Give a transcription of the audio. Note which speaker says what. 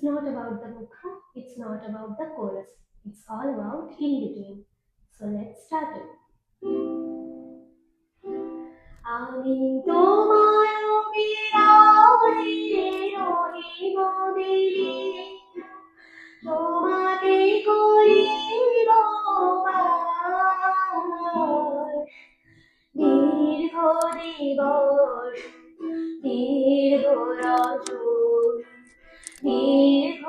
Speaker 1: It's not about the mukha, it's not about the chorus. It's all about in between. So let's start it. আমি তোমায় বিরহে রহিব দিলি, তোমাকে করিব বার। দীর্ঘ দিবস দীর্ঘ রজনী দীর্ঘ